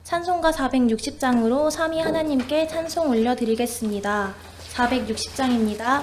찬송가 460장으로 삼위 하나님께 찬송 올려드리겠습니다. 460장입니다.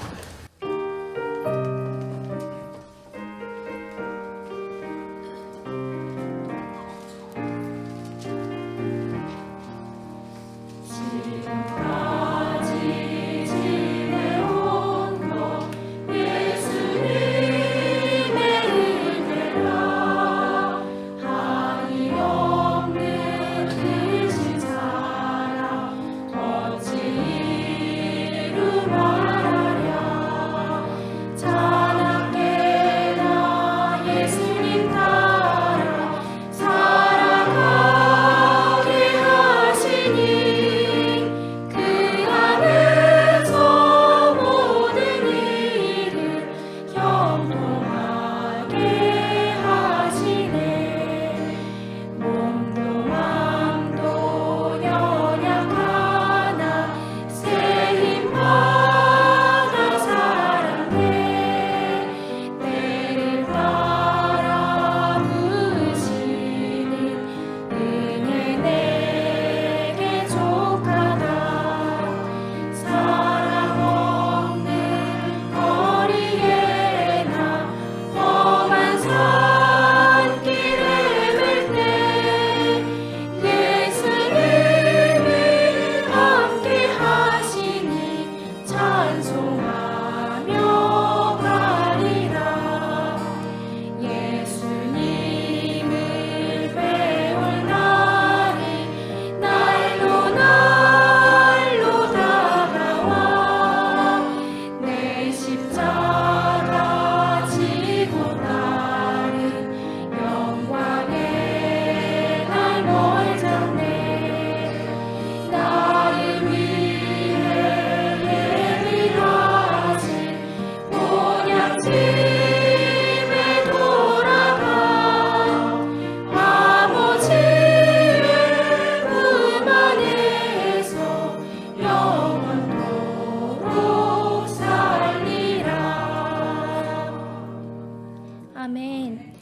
아멘.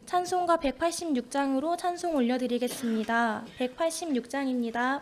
찬송가 186장으로 찬송 올려드리겠습니다. 186장입니다.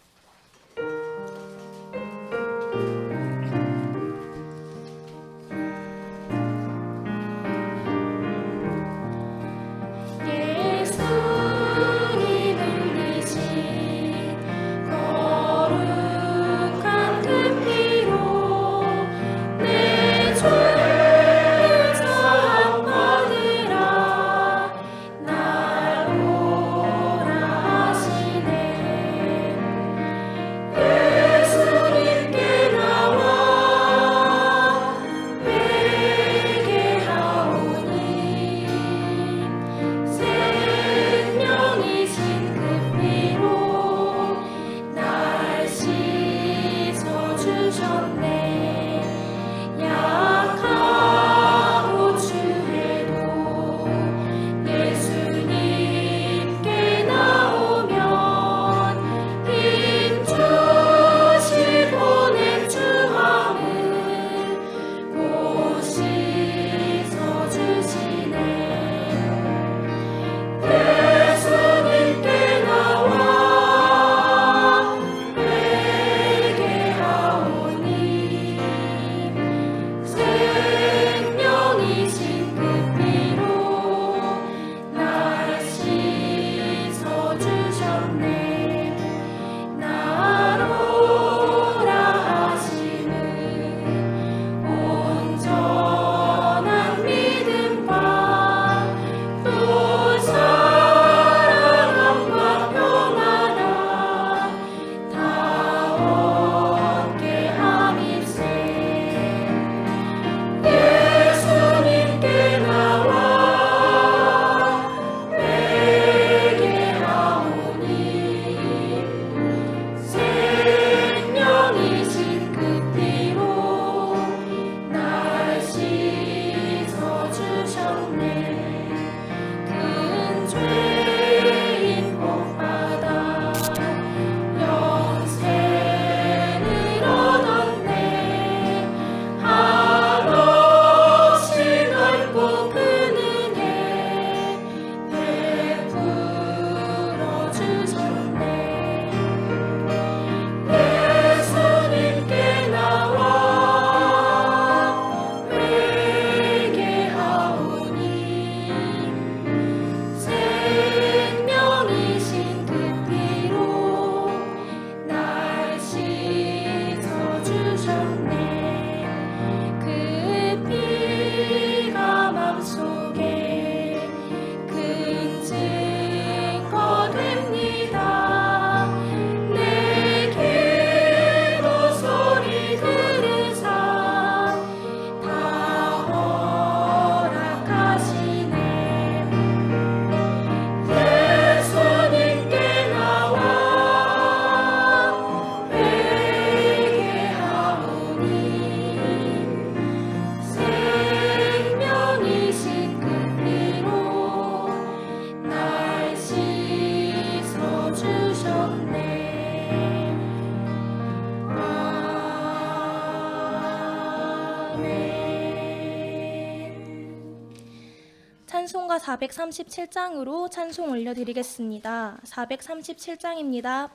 찬송가 437장으로 찬송 올려드리겠습니다. 437장입니다.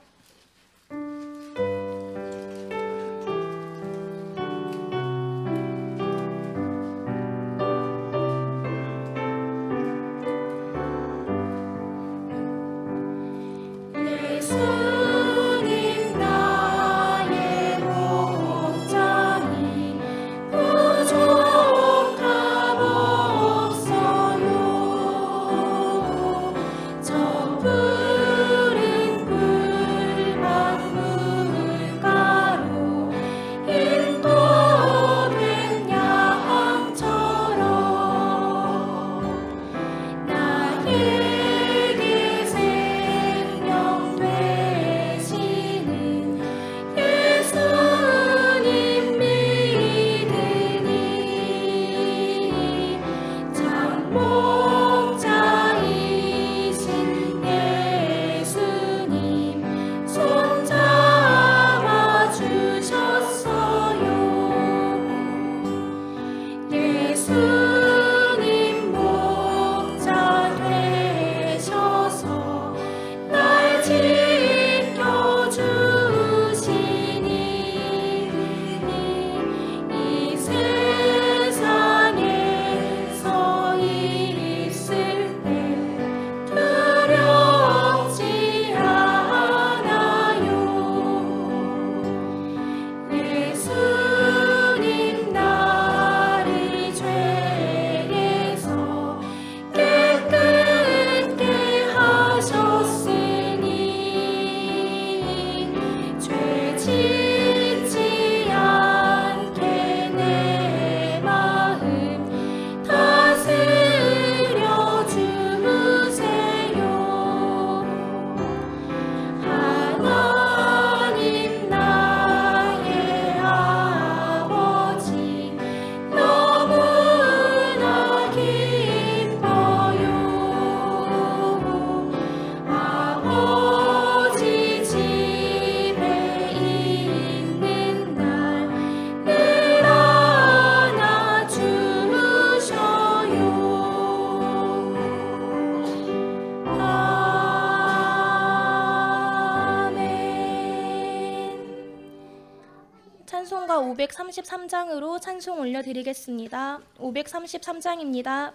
찬송가 533장으로 찬송 올려드리겠습니다. 533장입니다.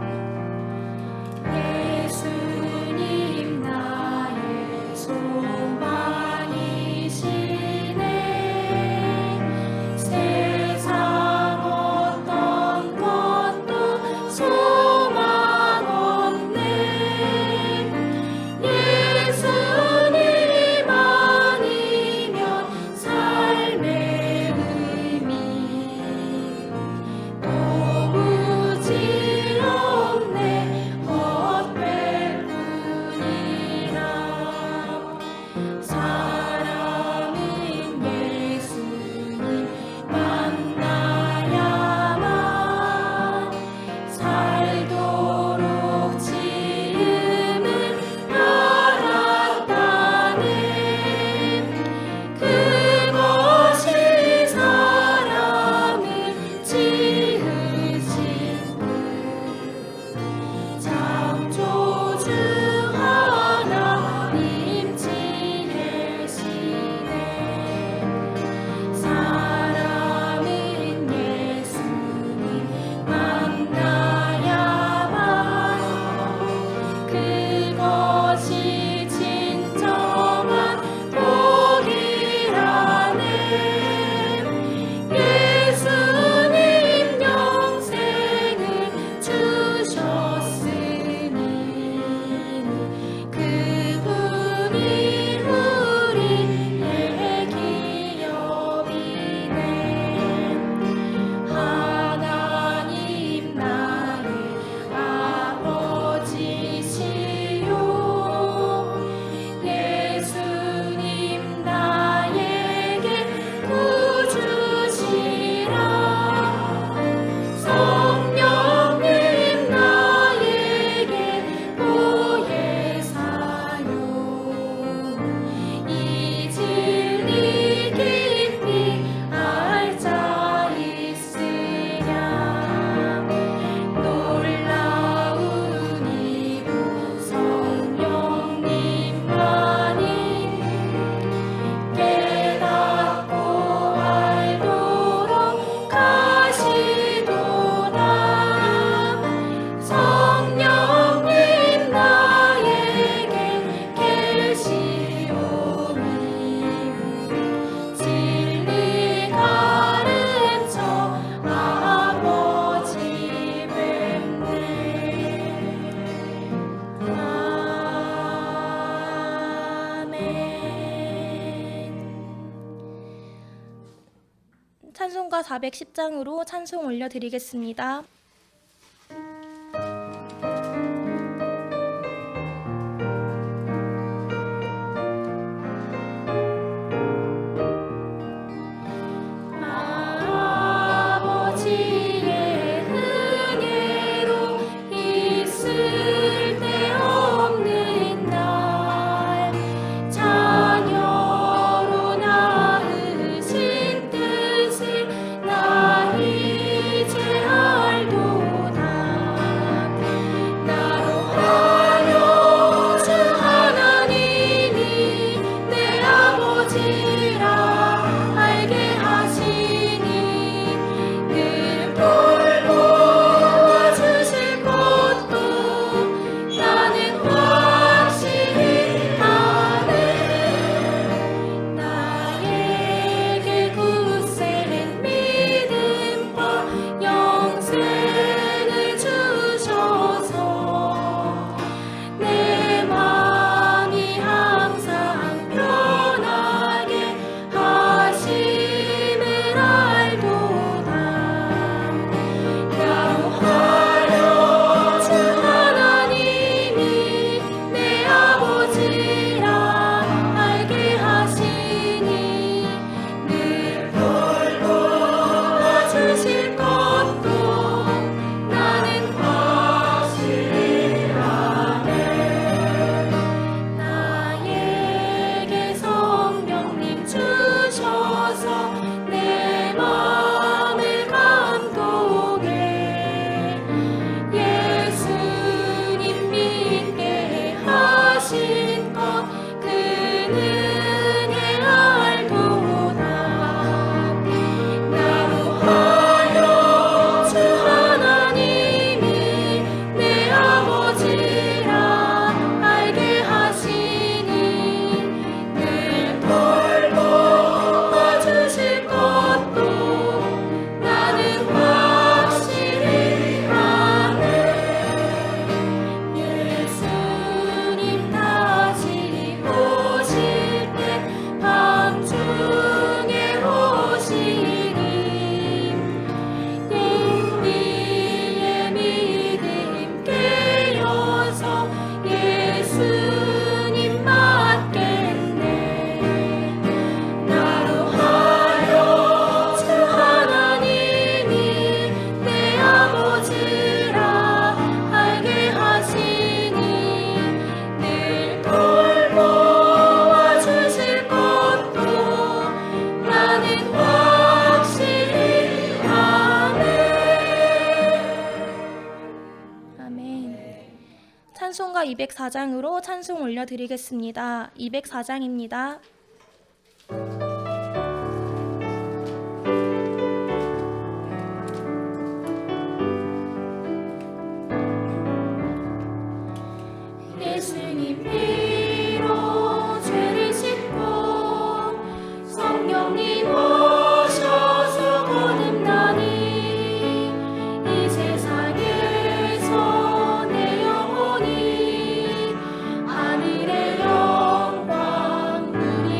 예수님 찬송가 410장으로 찬송 올려드리겠습니다. 찬송가 204장으로 찬송 올려드리겠습니다. 204장입니다. 예수님 피로 죄를 씻고 성령님 오셔서 거듭나니 이 세상에서 내 영혼이 하늘의 영광 누리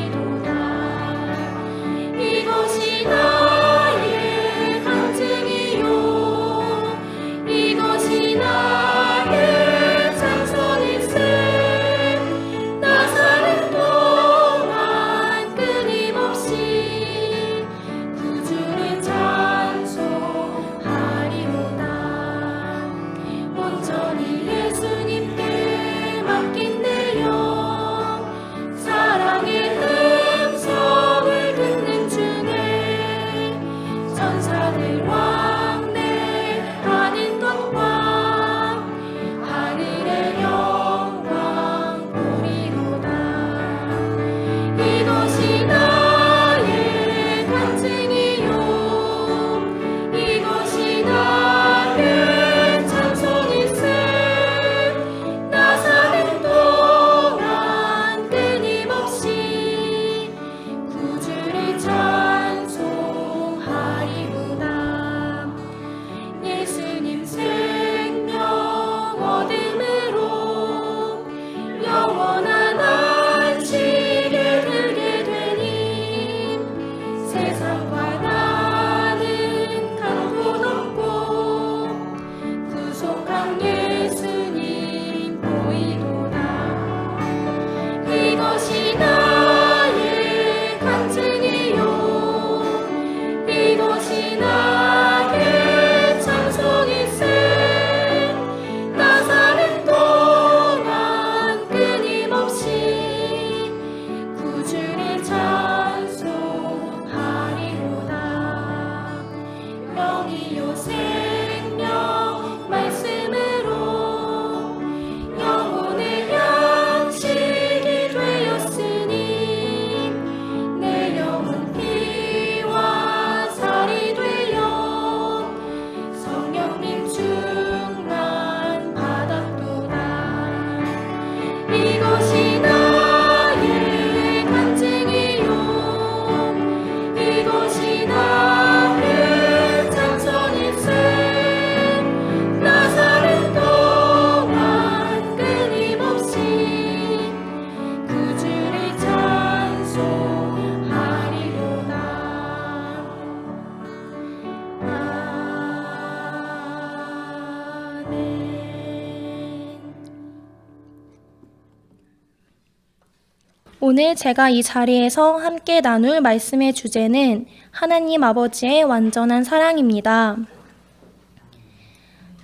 오늘 제가 이 자리에서 함께 나눌 말씀의 주제는 하나님 아버지의 완전한 사랑입니다.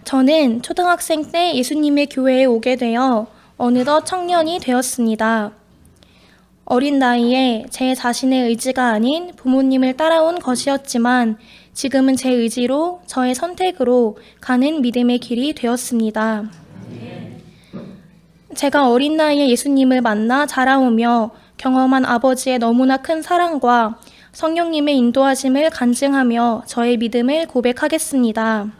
저는 초등학생 때 예수님의 교회에 오게 되어 어느덧 청년이 되었습니다. 어린 나이에 제 자신의 의지가 아닌 부모님을 따라온 것이었지만 지금은 제 의지로 저의 선택으로 가는 믿음의 길이 되었습니다. 제가 어린 나이에 예수님을 만나 자라오며 경험한 아버지의 너무나 큰 사랑과 성령님의 인도하심을 간증하며 저의 믿음을 고백하겠습니다.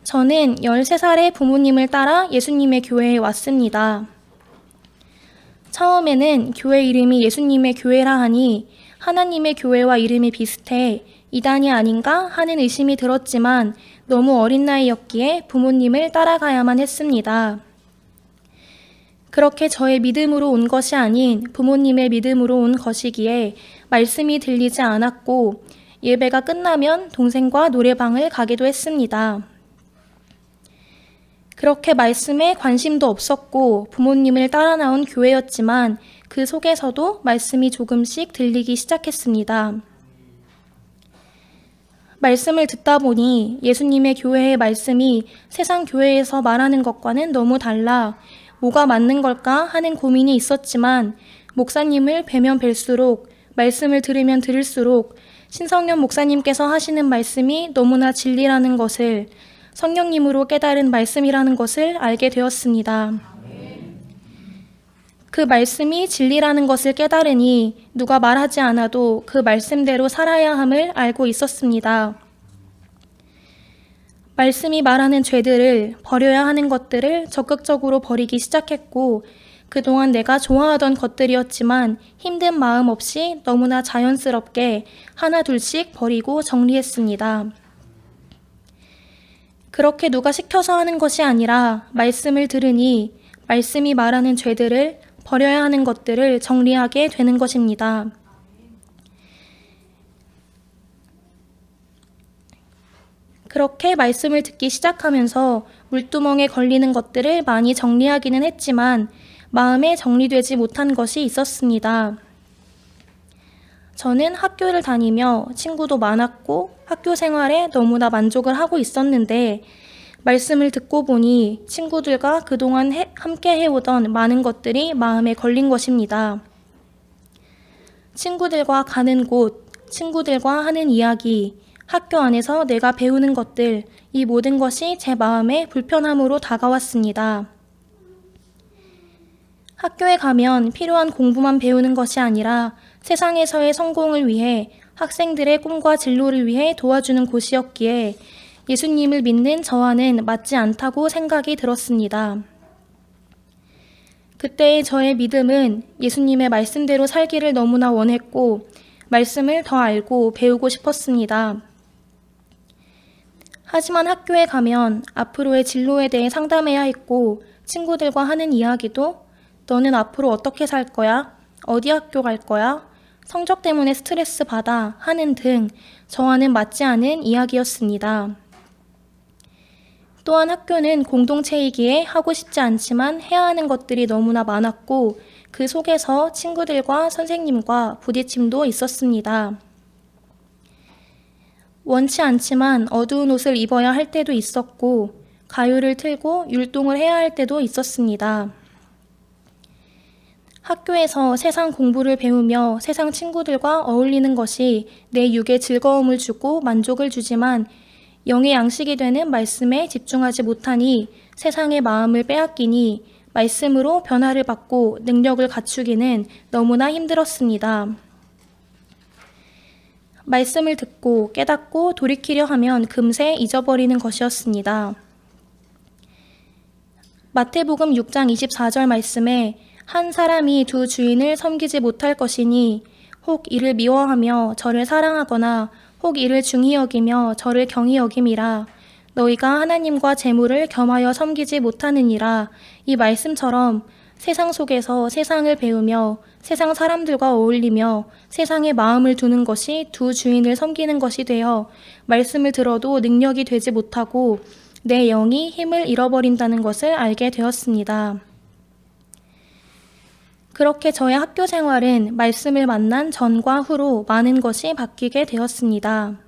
저는 13살에 부모님을 따라 예수님의 교회에 왔습니다. 처음에는 교회 이름이 예수님의 교회라 하니 하나님의 교회와 이름이 비슷해 이단이 아닌가 하는 의심이 들었지만 너무 어린 나이였기에 부모님을 따라가야만 했습니다. 그렇게 저의 믿음으로 온 것이 아닌 부모님의 믿음으로 온 것이기에 말씀이 들리지 않았고 예배가 끝나면 동생과 노래방을 가기도 했습니다. 그렇게 말씀에 관심도 없었고 부모님을 따라 나온 교회였지만 그 속에서도 말씀이 조금씩 들리기 시작했습니다. 말씀을 듣다 보니 예수님의 교회의 말씀이 세상 교회에서 말하는 것과는 너무 달라 뭐가 맞는 걸까 하는 고민이 있었지만 목사님을 뵈면 뵐수록 말씀을 들으면 들을수록 신성현 목사님께서 하시는 말씀이 너무나 진리라는 것을 성령님으로 깨달은 말씀이라는 것을 알게 되었습니다. 그 말씀이 진리라는 것을 깨달으니 누가 말하지 않아도 그 말씀대로 살아야 함을 알고 있었습니다. 말씀이 말하는 죄들을 버려야 하는 것들을 적극적으로 버리기 시작했고 그동안 내가 좋아하던 것들이었지만 힘든 마음 없이 너무나 자연스럽게 하나둘씩 버리고 정리했습니다. 그렇게 누가 시켜서 하는 것이 아니라 말씀을 들으니 말씀이 말하는 죄들을 버려야 하는 것들을 정리하게 되는 것입니다. 그렇게 말씀을 듣기 시작하면서 물두멍에 걸리는 것들을 많이 정리하기는 했지만 마음에 정리되지 못한 것이 있었습니다. 저는 학교를 다니며 친구도 많았고 학교 생활에 너무나 만족을 하고 있었는데 말씀을 듣고 보니 친구들과 그동안 함께 해오던 많은 것들이 마음에 걸린 것입니다. 친구들과 가는 곳, 친구들과 하는 이야기, 학교 안에서 내가 배우는 것들, 이 모든 것이 제 마음에 불편함으로 다가왔습니다. 학교에 가면 필요한 공부만 배우는 것이 아니라 세상에서의 성공을 위해 학생들의 꿈과 진로를 위해 도와주는 곳이었기에 예수님을 믿는 저와는 맞지 않다고 생각이 들었습니다. 그때의 저의 믿음은 예수님의 말씀대로 살기를 너무나 원했고 말씀을 더 알고 배우고 싶었습니다. 하지만 학교에 가면 앞으로의 진로에 대해 상담해야 했고 친구들과 하는 이야기도 너는 앞으로 어떻게 살 거야? 어디 학교 갈 거야? 성적 때문에 스트레스 받아 하는 등 저와는 맞지 않은 이야기였습니다. 또한 학교는 공동체이기에 하고 싶지 않지만 해야 하는 것들이 너무나 많았고 그 속에서 친구들과 선생님과 부딪힘도 있었습니다. 원치 않지만 어두운 옷을 입어야 할 때도 있었고 가요를 틀고 율동을 해야 할 때도 있었습니다. 학교에서 세상 공부를 배우며 세상 친구들과 어울리는 것이 내 육에 즐거움을 주고 만족을 주지만 영의 양식이 되는 말씀에 집중하지 못하니 세상의 마음을 빼앗기니 말씀으로 변화를 받고 능력을 갖추기는 너무나 힘들었습니다. 말씀을 듣고 깨닫고 돌이키려 하면 금세 잊어버리는 것이었습니다. 마태복음 6장 24절 말씀에 한 사람이 두 주인을 섬기지 못할 것이니 혹 이를 미워하며 저를 사랑하거나 혹 이를 중히 여기며 저를 경히 여김이라. 너희가 하나님과 재물을 겸하여 섬기지 못하느니라. 이 말씀처럼 세상 속에서 세상을 배우며 세상 사람들과 어울리며 세상에 마음을 두는 것이 두 주인을 섬기는 것이 되어 말씀을 들어도 능력이 되지 못하고 내 영이 힘을 잃어버린다는 것을 알게 되었습니다. 그렇게 저의 학교 생활은 말씀을 만난 전과 후로 많은 것이 바뀌게 되었습니다.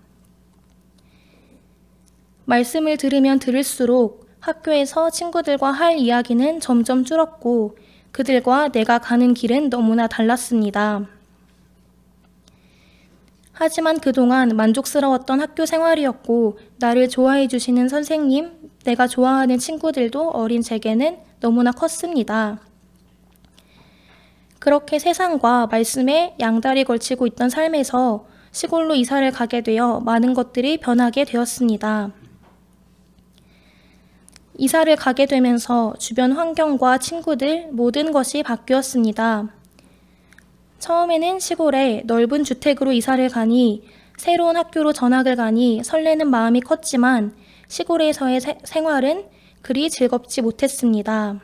말씀을 들으면 들을수록 학교에서 친구들과 할 이야기는 점점 줄었고 그들과 내가 가는 길은 너무나 달랐습니다. 하지만 그동안 만족스러웠던 학교 생활이었고 나를 좋아해 주시는 선생님, 내가 좋아하는 친구들도 어린 제게는 너무나 컸습니다. 그렇게 세상과 말씀에 양다리 걸치고 있던 삶에서 시골로 이사를 가게 되어 많은 것들이 변하게 되었습니다. 이사를 가게 되면서 주변 환경과 친구들 모든 것이 바뀌었습니다. 처음에는 시골에 넓은 주택으로 이사를 가니 새로운 학교로 전학을 가니 설레는 마음이 컸지만 시골에서의 생활은 그리 즐겁지 못했습니다.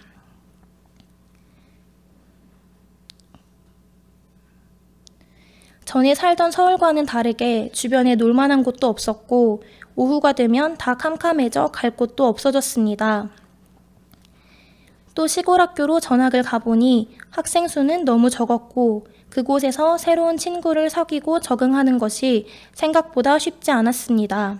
전에 살던 서울과는 다르게 주변에 놀만한 곳도 없었고 오후가 되면 다 캄캄해져 갈 곳도 없어졌습니다. 또 시골 학교로 전학을 가보니 학생 수는 너무 적었고 그곳에서 새로운 친구를 사귀고 적응하는 것이 생각보다 쉽지 않았습니다.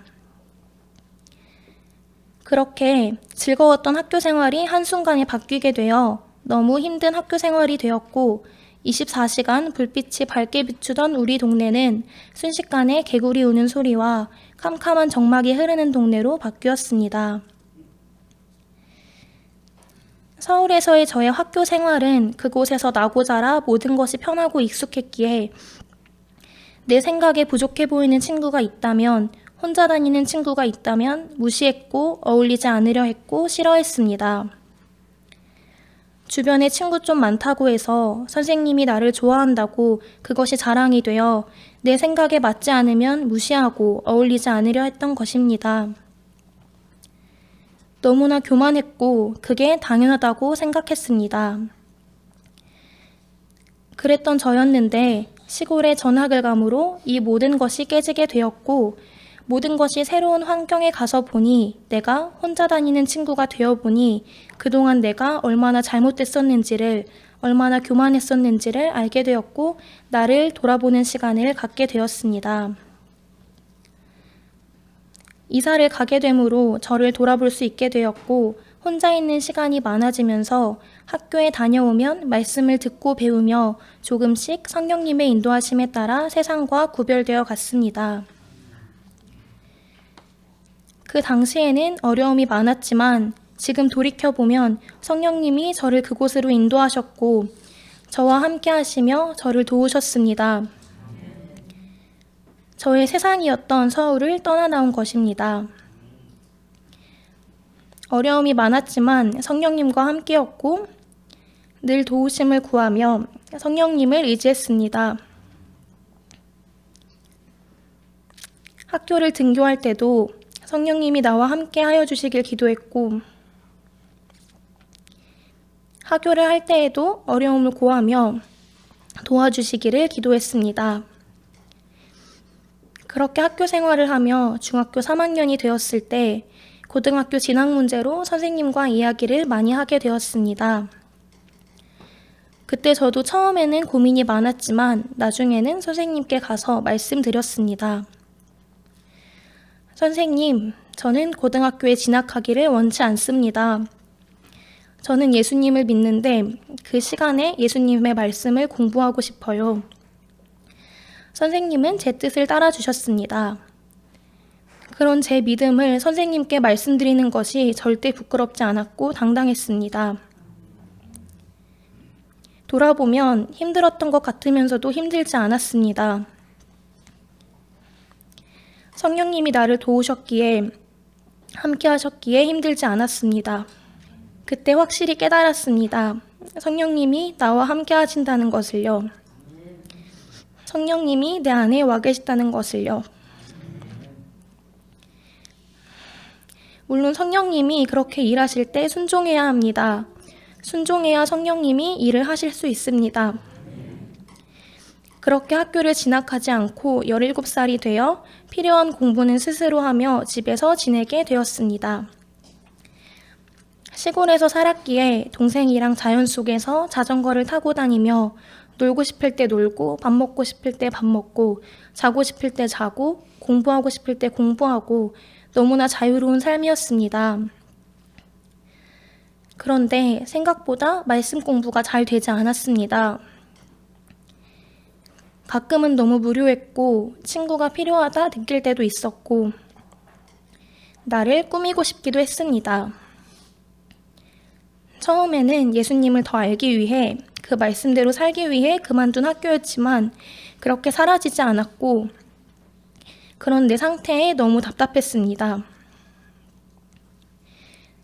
그렇게 즐거웠던 학교 생활이 한순간에 바뀌게 되어 너무 힘든 학교 생활이 되었고 24시간 불빛이 밝게 비추던 우리 동네는 순식간에 개구리 우는 소리와 캄캄한 정막이 흐르는 동네로 바뀌었습니다. 서울에서의 저의 학교 생활은 그곳에서 나고 자라 모든 것이 편하고 익숙했기에 내 생각에 부족해 보이는 친구가 있다면, 혼자 다니는 친구가 있다면 무시했고 어울리지 않으려 했고 싫어했습니다. 주변에 친구 좀 많다고 해서 선생님이 나를 좋아한다고 그것이 자랑이 되어 내 생각에 맞지 않으면 무시하고 어울리지 않으려 했던 것입니다. 너무나 교만했고 그게 당연하다고 생각했습니다. 그랬던 저였는데 시골에 전학을 감으로 이 모든 것이 깨지게 되었고 모든 것이 새로운 환경에 가서 보니 내가 혼자 다니는 친구가 되어보니 그동안 내가 얼마나 잘못됐었는지를 얼마나 교만했었는지를 알게 되었고 나를 돌아보는 시간을 갖게 되었습니다. 이사를 가게 되므로 저를 돌아볼 수 있게 되었고 혼자 있는 시간이 많아지면서 학교에 다녀오면 말씀을 듣고 배우며 조금씩 성령님의 인도하심에 따라 세상과 구별되어 갔습니다. 그 당시에는 어려움이 많았지만 지금 돌이켜보면 성령님이 저를 그곳으로 인도하셨고 저와 함께 하시며 저를 도우셨습니다. 저의 세상이었던 서울을 떠나 나온 것입니다. 어려움이 많았지만 성령님과 함께였고 늘 도우심을 구하며 성령님을 의지했습니다. 학교를 등교할 때도 성령님이 나와 함께 하여 주시길 기도했고 학교를 할 때에도 어려움을 고하며 도와주시기를 기도했습니다. 그렇게 학교 생활을 하며 중학교 3학년이 되었을 때 고등학교 진학 문제로 선생님과 이야기를 많이 하게 되었습니다. 그때 저도 처음에는 고민이 많았지만 나중에는 선생님께 가서 말씀드렸습니다. 선생님, 저는 고등학교에 진학하기를 원치 않습니다. 저는 예수님을 믿는데 그 시간에 예수님의 말씀을 공부하고 싶어요. 선생님은 제 뜻을 따라주셨습니다. 그런 제 믿음을 선생님께 말씀드리는 것이 절대 부끄럽지 않았고 당당했습니다. 돌아보면 힘들었던 것 같으면서도 힘들지 않았습니다. 성령님이 나를 도우셨기에 함께 하셨기에 힘들지 않았습니다. 그때 확실히 깨달았습니다. 성령님이 나와 함께 하신다는 것을요. 성령님이 내 안에 와 계시다는 것을요. 물론 성령님이 그렇게 일하실 때 순종해야 합니다. 순종해야 성령님이 일을 하실 수 있습니다. 그렇게 학교를 진학하지 않고 17살이 되어 필요한 공부는 스스로 하며 집에서 지내게 되었습니다. 시골에서 살았기에 동생이랑 자연 속에서 자전거를 타고 다니며 놀고 싶을 때 놀고 밥 먹고 싶을 때 밥 먹고 자고 싶을 때 자고 공부하고 싶을 때 공부하고 너무나 자유로운 삶이었습니다. 그런데 생각보다 말씀 공부가 잘 되지 않았습니다. 가끔은 너무 무료했고 친구가 필요하다 느낄 때도 있었고 나를 꾸미고 싶기도 했습니다. 처음에는 예수님을 더 알기 위해 그 말씀대로 살기 위해 그만둔 학교였지만 그렇게 사라지지 않았고 그런 내 상태에 너무 답답했습니다.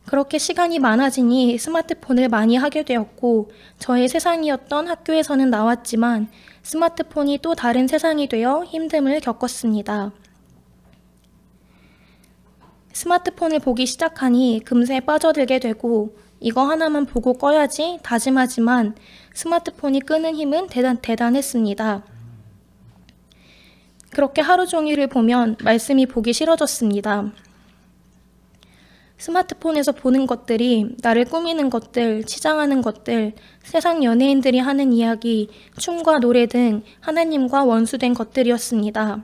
그렇게 시간이 많아지니 스마트폰을 많이 하게 되었고 저의 세상이었던 학교에서는 나왔지만 스마트폰이 또 다른 세상이 되어 힘듦을 겪었습니다. 스마트폰을 보기 시작하니 금세 빠져들게 되고 이거 하나만 보고 꺼야지 다짐하지만 스마트폰이 끄는 힘은 대단했습니다. 그렇게 하루 종일을 보면 말씀이 보기 싫어졌습니다. 스마트폰에서 보는 것들이 나를 꾸미는 것들, 치장하는 것들, 세상 연예인들이 하는 이야기, 춤과 노래 등 하나님과 원수된 것들이었습니다.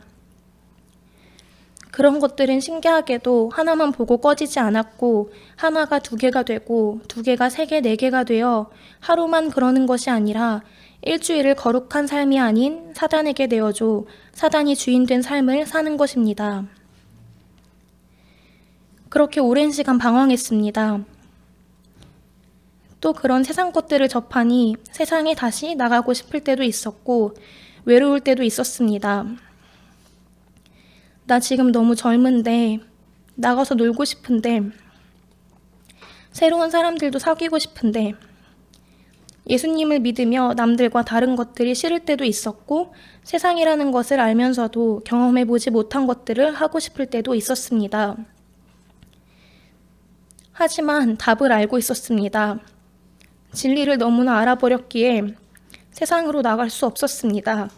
그런 것들은 신기하게도 하나만 보고 꺼지지 않았고 하나가 두 개가 되고 두 개가 세 개, 네 개가 되어 하루만 그러는 것이 아니라 일주일을 거룩한 삶이 아닌 사단에게 내어줘 사단이 주인된 삶을 사는 것입니다. 그렇게 오랜 시간 방황했습니다. 또 그런 세상 것들을 접하니 세상에 다시 나가고 싶을 때도 있었고 외로울 때도 있었습니다. 나 지금 너무 젊은데 나가서 놀고 싶은데 새로운 사람들도 사귀고 싶은데 예수님을 믿으며 남들과 다른 것들이 싫을 때도 있었고 세상이라는 것을 알면서도 경험해보지 못한 것들을 하고 싶을 때도 있었습니다. 하지만 답을 알고 있었습니다. 진리를 너무나 알아버렸기에 세상으로 나갈 수 없었습니다.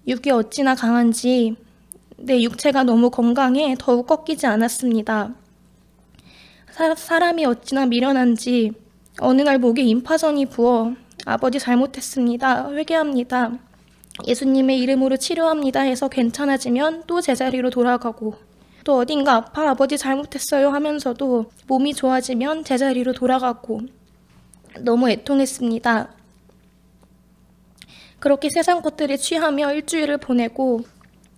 육이 어찌나 강한지 내 육체가 너무 건강해 더욱 꺾이지 않았습니다. 사람이 어찌나 미련한지 어느 날 목에 임파선이 부어 아버지 잘못했습니다. 회개합니다. 예수님의 이름으로 치료합니다 해서 괜찮아지면 또 제자리로 돌아가고 또 어딘가 아파 아버지 잘못했어요 하면서도 몸이 좋아지면 제자리로 돌아가고 너무 애통했습니다. 그렇게 세상 것들에 취하며 일주일을 보내고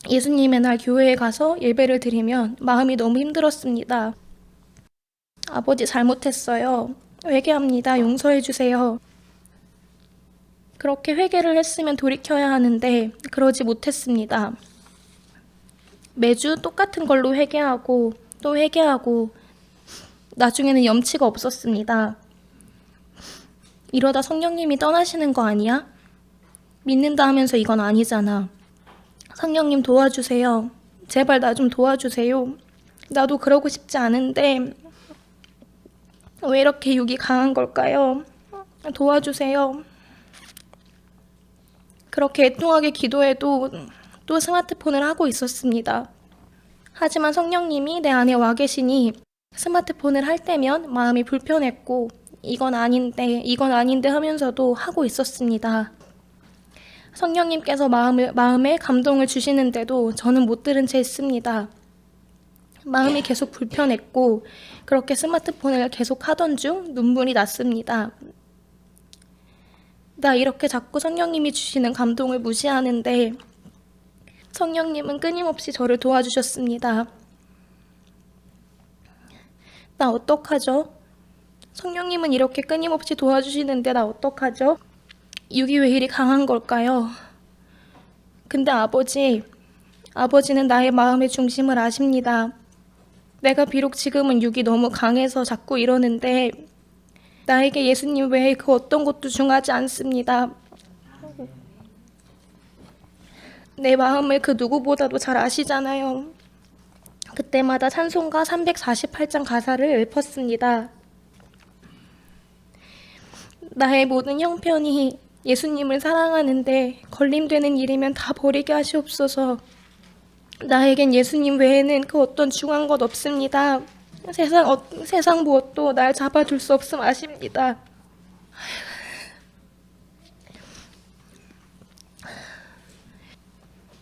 예수님의 날 교회에 가서 예배를 드리면 마음이 너무 힘들었습니다. 아버지 잘못했어요. 회개합니다. 용서해 주세요. 그렇게 회개를 했으면 돌이켜야 하는데 그러지 못했습니다. 매주 똑같은 걸로 회개하고 또 회개하고 나중에는 염치가 없었습니다. 이러다 성령님이 떠나시는 거 아니야? 믿는다 하면서 이건 아니잖아. 성령님 도와주세요. 제발 나 좀 도와주세요. 나도 그러고 싶지 않은데 왜 이렇게 육이 강한 걸까요? 도와주세요. 그렇게 애통하게 기도해도 또 스마트폰을 하고 있었습니다. 하지만 성령님이 내 안에 와 계시니 스마트폰을 할 때면 마음이 불편했고 이건 아닌데 하면서도 하고 있었습니다. 성령님께서 마음에 감동을 주시는데도 저는 못 들은 채 했습니다. 마음이 계속 불편했고 그렇게 스마트폰을 계속 하던 중 눈물이 났습니다. 나 이렇게 자꾸 성령님이 주시는 감동을 무시하는데 성령님은 끊임없이 저를 도와주셨습니다. 나 어떡하죠? 성령님은 이렇게 끊임없이 도와주시는데 나 어떡하죠? 육이 왜 이리 강한 걸까요? 근데 아버지는 나의 마음의 중심을 아십니다. 내가 비록 지금은 육이 너무 강해서 자꾸 이러는데 나에게 예수님 외에 그 어떤 것도 중하지 않습니다. 내 마음을 그 누구보다도 잘 아시잖아요. 그때마다 찬송가 348장 가사를 읊었습니다. 나의 모든 형편이 예수님을 사랑하는데 걸림되는 일이면 다 버리게 하시옵소서. 나에겐 예수님 외에는 그 어떤 중한 것 없습니다. 세상 무엇도 날 잡아줄 수 없음 아십니다.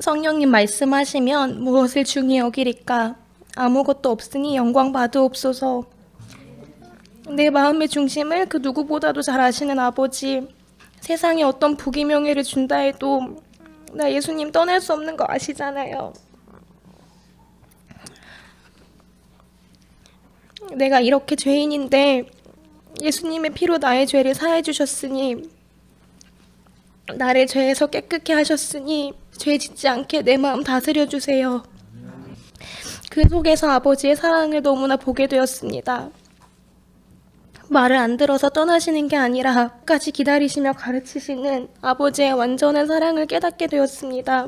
성령님 말씀하시면 무엇을 중히 여기리까? 아무것도 없으니 영광 받으옵소서. 내 마음의 중심을 그 누구보다도 잘 아시는 아버지, 세상에 어떤 부귀명예를 준다 해도 나 예수님 떠날 수 없는 거 아시잖아요. 내가 이렇게 죄인인데 예수님의 피로 나의 죄를 사해 주셨으니, 나를 죄에서 깨끗게 하셨으니 죄 짓지 않게 내 마음 다스려 주세요. 그 속에서 아버지의 사랑을 너무나 보게 되었습니다. 말을 안 들어서 떠나시는 게 아니라 끝까지 기다리시며 가르치시는 아버지의 완전한 사랑을 깨닫게 되었습니다.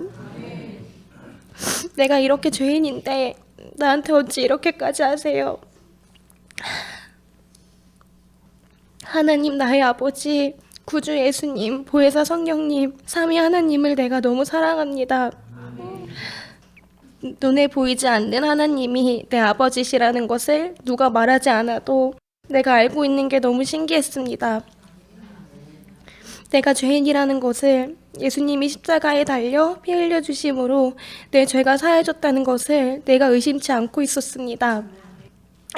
내가 이렇게 죄인인데 나한테 어찌 이렇게까지 하세요? 하나님, 나의 아버지, 구주 예수님, 보혜사 성령님, 삼위 하나님을 내가 너무 사랑합니다. 눈에 보이지 않는 하나님이 내 아버지시라는 것을 누가 말하지 않아도 내가 알고 있는 게 너무 신기했습니다. 내가 죄인이라는 것을 예수님이 십자가에 달려 피 흘려주심으로 내 죄가 사해졌다는 것을 내가 의심치 않고 있었습니다.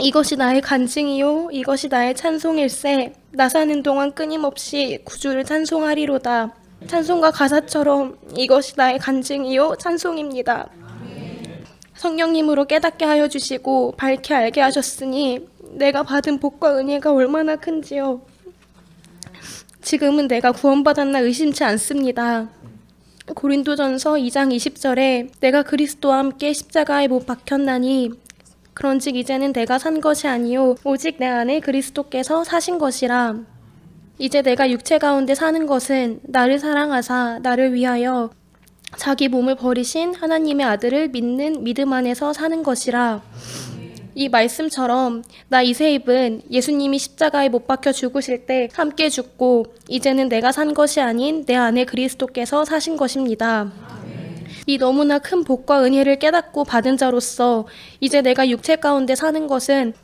이것이 나의 간증이요, 이것이 나의 찬송일세. 나 사는 동안 끊임없이 구주를 찬송하리로다. 찬송가 가사처럼 이것이 나의 간증이요, 찬송입니다. 성령님으로 깨닫게 하여 주시고 밝게 알게 하셨으니 내가 받은 복과 은혜가 얼마나 큰지요. 지금은 내가 구원받았나 의심치 않습니다. 고린도전서 2장 20절에 내가 그리스도와 함께 십자가에 못 박혔나니 그런즉 이제는 내가 산 것이 아니요 오직 내 안에 그리스도께서 사신 것이라. 이제 내가 육체 가운데 사는 것은 나를 사랑하사 나를 위하여 자기 몸을 버리신 하나님의 아들을 믿는 믿음 안에서 사는 것이라. 이 말씀처럼 나 이세입은 예수님이 십자가에 못 박혀 죽으실 때 함께 죽고 이제는 내가 산 것이 아닌 내 안에 그리스도께서 사신 것입니다. 이 너무나 큰 복과 은혜를 깨닫고 받은 자로서 이제 내가 육체 가운데 사는 것은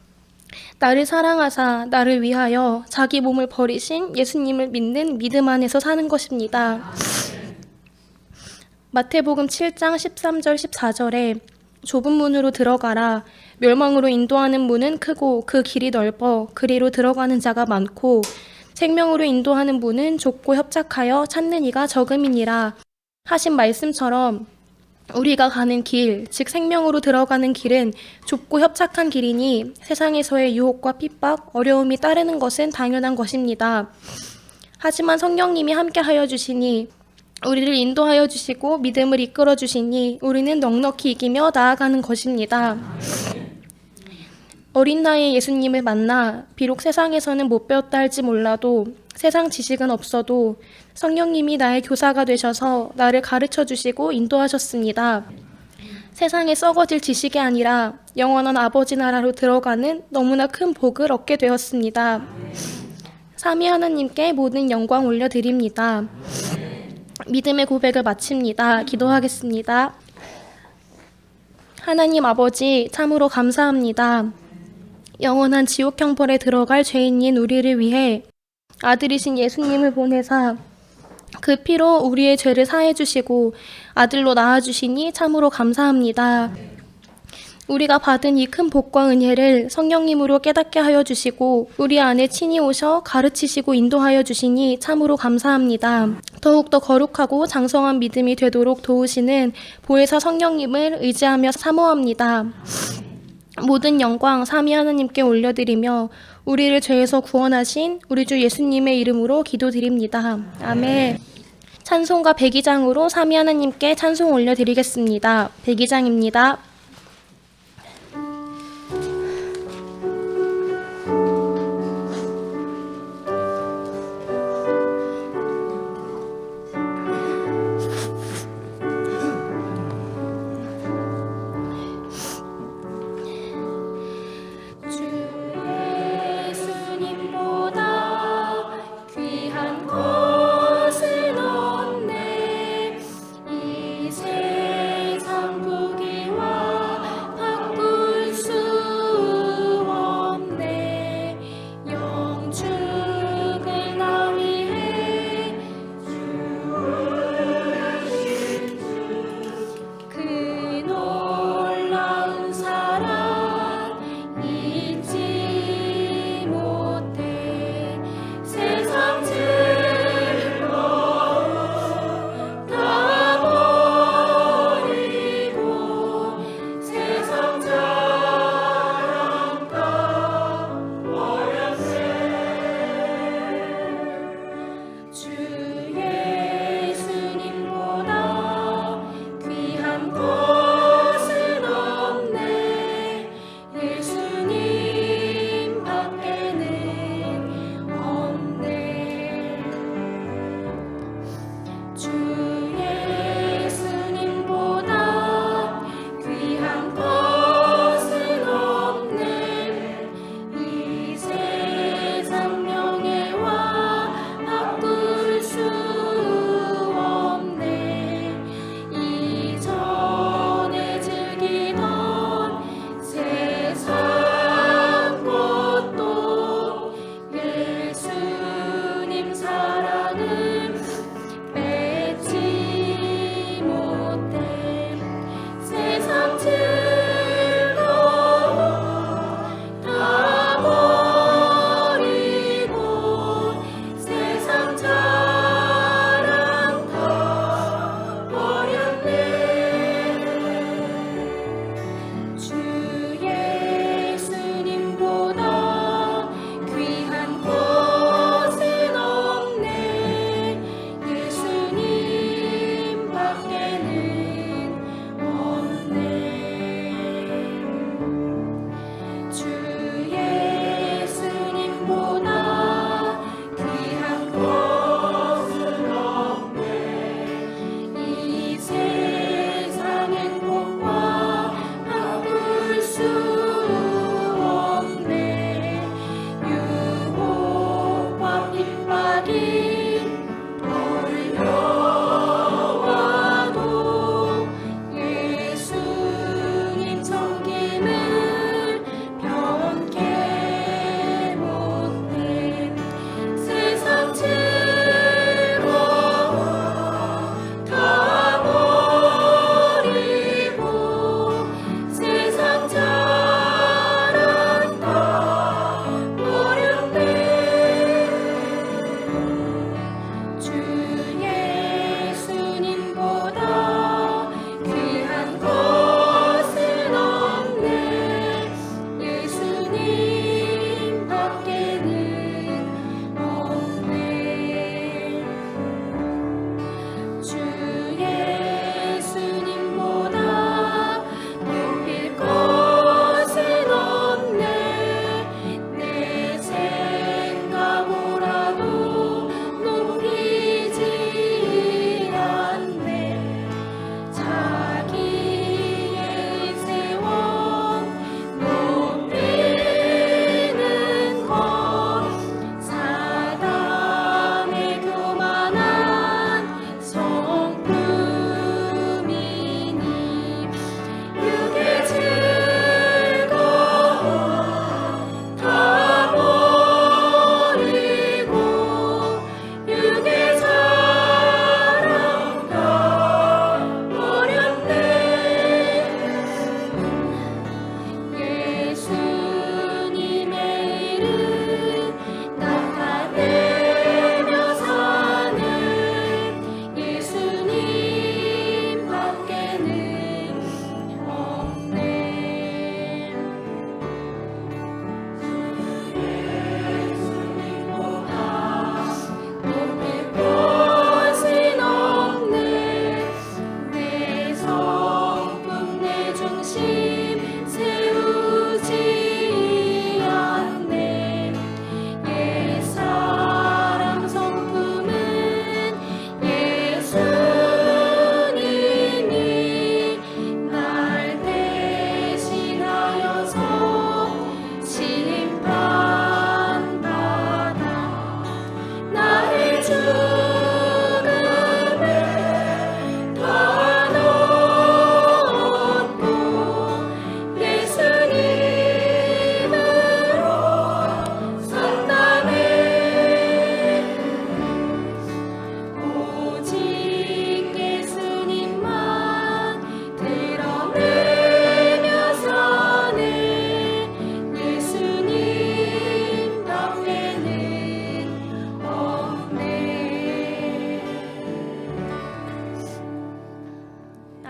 나를 사랑하사 나를 위하여 자기 몸을 버리신 예수님을 믿는 믿음 안에서 사는 것입니다. 마태복음 7장 13절 14절에 좁은 문으로 들어가라. 멸망으로 인도하는 문은 크고 그 길이 넓어 그리로 들어가는 자가 많고 생명으로 인도하는 문은 좁고 협착하여 찾는 이가 적음이니라 하신 말씀처럼 우리가 가는 길, 즉 생명으로 들어가는 길은 좁고 협착한 길이니 세상에서의 유혹과 핍박, 어려움이 따르는 것은 당연한 것입니다. 하지만 성령님이 함께하여 주시니 우리를 인도하여 주시고 믿음을 이끌어 주시니 우리는 넉넉히 이기며 나아가는 것입니다. 어린 나이에 예수님을 만나 비록 세상에서는 못 배웠다 할지 몰라도 세상 지식은 없어도 성령님이 나의 교사가 되셔서 나를 가르쳐 주시고 인도하셨습니다. 세상에 썩어질 지식이 아니라 영원한 아버지 나라로 들어가는 너무나 큰 복을 얻게 되었습니다. 삼위 하나님께 모든 영광 올려드립니다. 믿음의 고백을 마칩니다. 기도하겠습니다. 하나님 아버지, 참으로 감사합니다. 영원한 지옥 형벌에 들어갈 죄인인 우리를 위해 아들이신 예수님을 보내사 그 피로 우리의 죄를 사해 주시고 아들로 낳아 주시니 참으로 감사합니다. 우리가 받은 이 큰 복과 은혜를 성령님으로 깨닫게 하여 주시고 우리 안에 친히 오셔 가르치시고 인도하여 주시니 참으로 감사합니다. 더욱더 거룩하고 장성한 믿음이 되도록 도우시는 보혜사 성령님을 의지하며 사모합니다. 모든 영광 삼위 하나님께 올려드리며 우리를 죄에서 구원하신 우리 주 예수님의 이름으로 기도드립니다. 아멘. 찬송가 102장으로 삼위 하나님께 찬송 올려드리겠습니다. 102장입니다. 세상 부귀와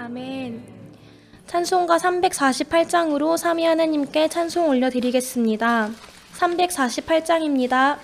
아멘. 찬송가 348장으로 삼위 하나님께 찬송 올려드리겠습니다. 348장입니다.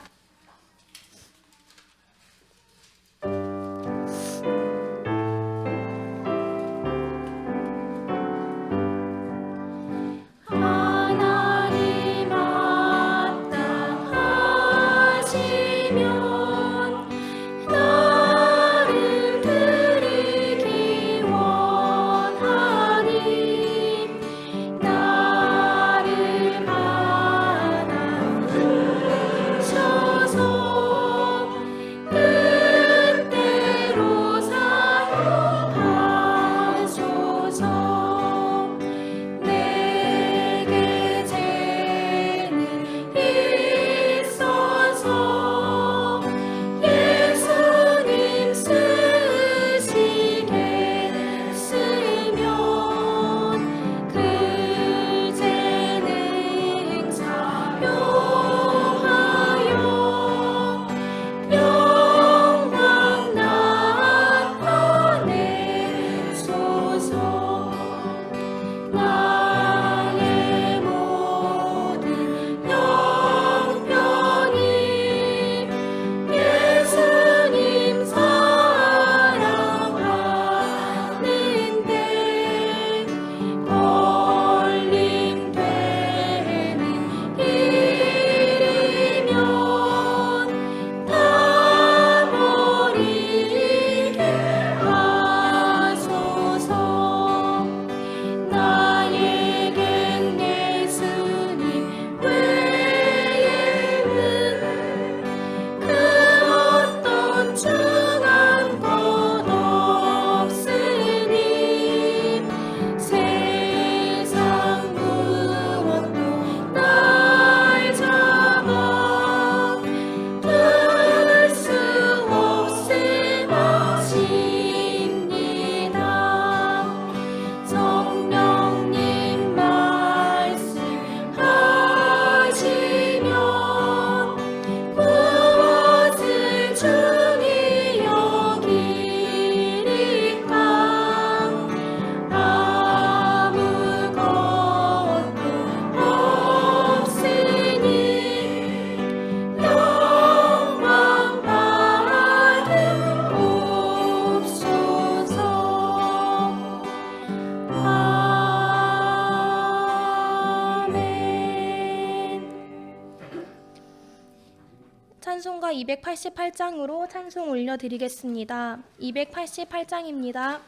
찬송가 288장으로 찬송 올려드리겠습니다. 288장입니다.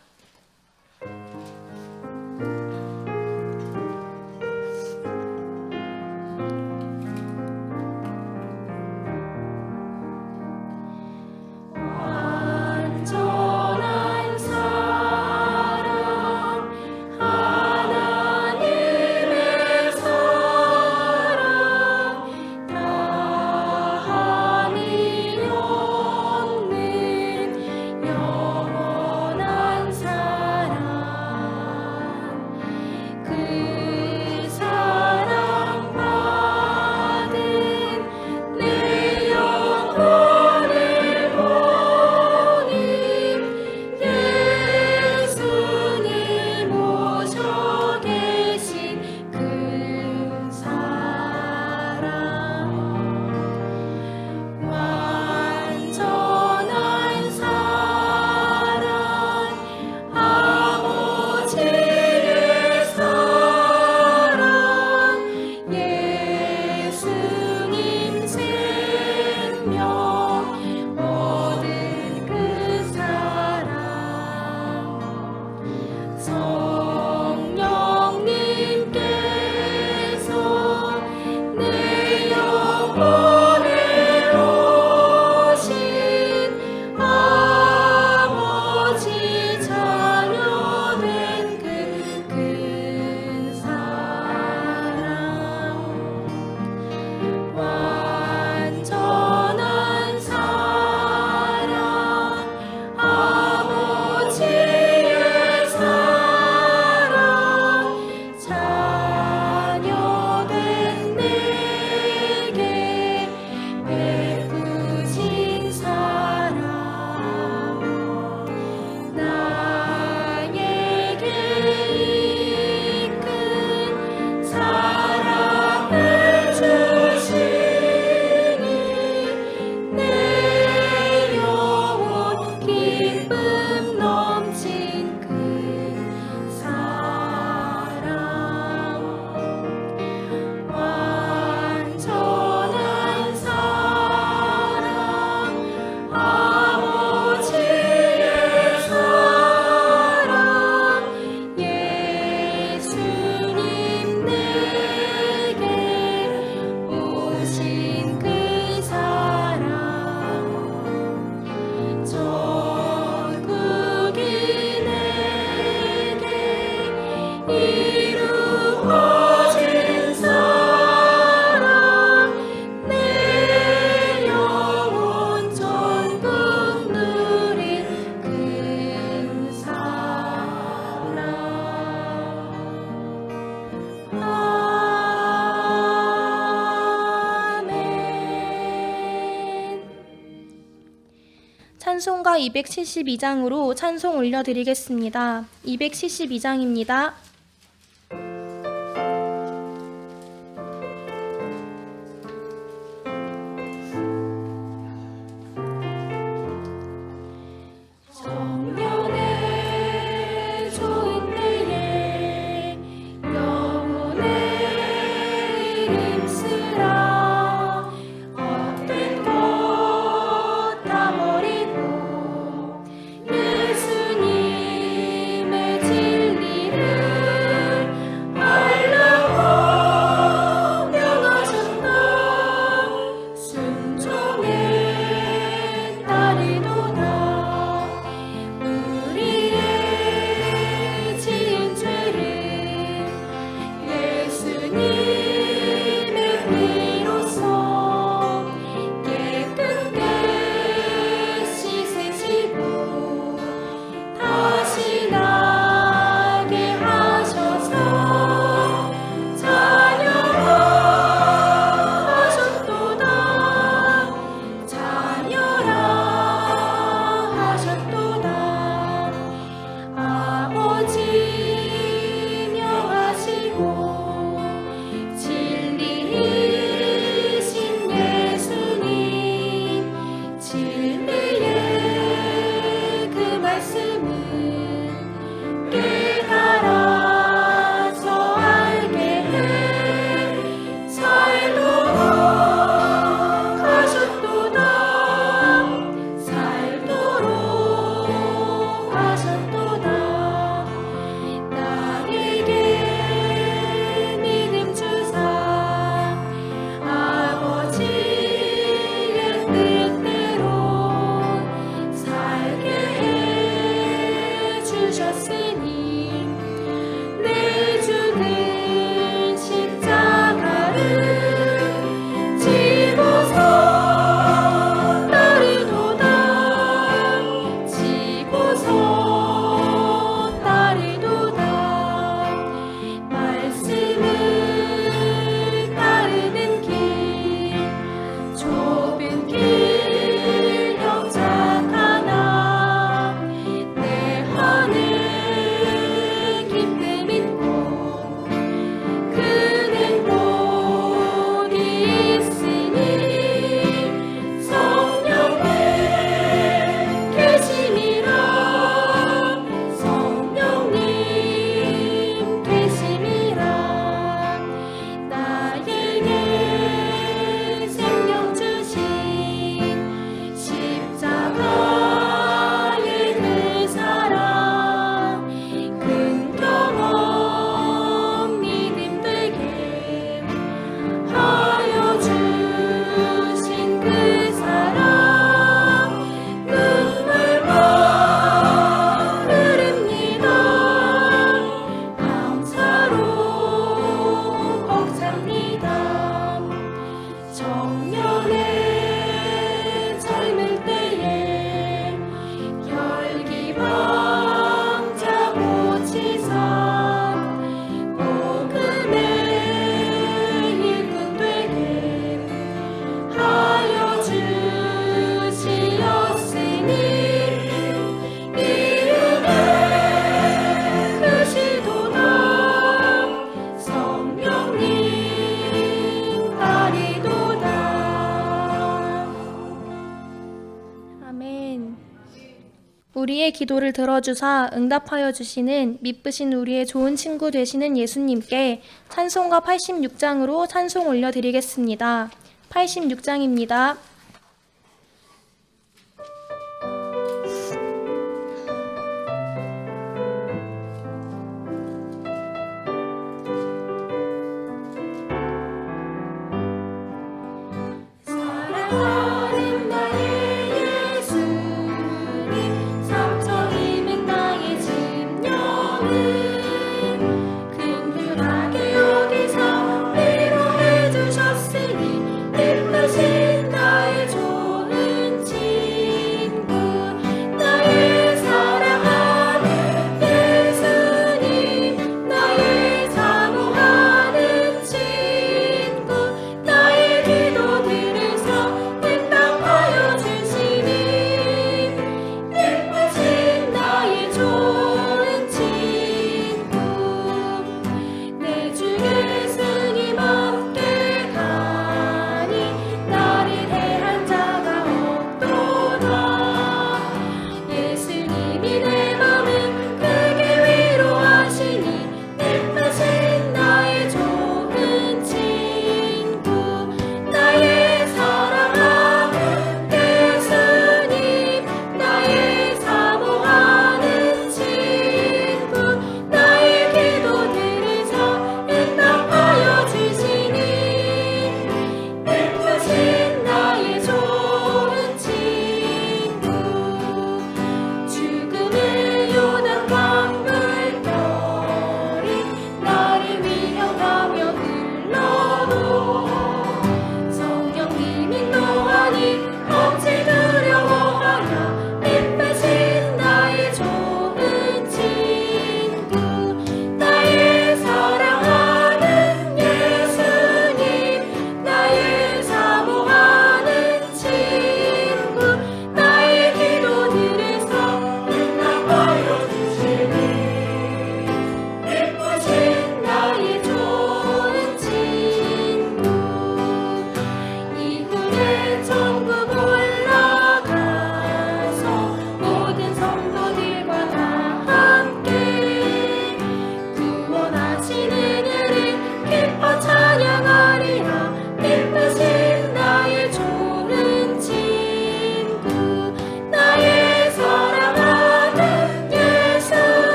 찬송가 272장으로 찬송 올려드리겠습니다. 272장입니다. 우리의 기도를 들어주사 응답하여 주시는 미쁘신 우리의 좋은 친구 되시는 예수님께 찬송가 86장으로 찬송 올려드리겠습니다. 86장입니다. 예수님 삼천이면 나의 심령을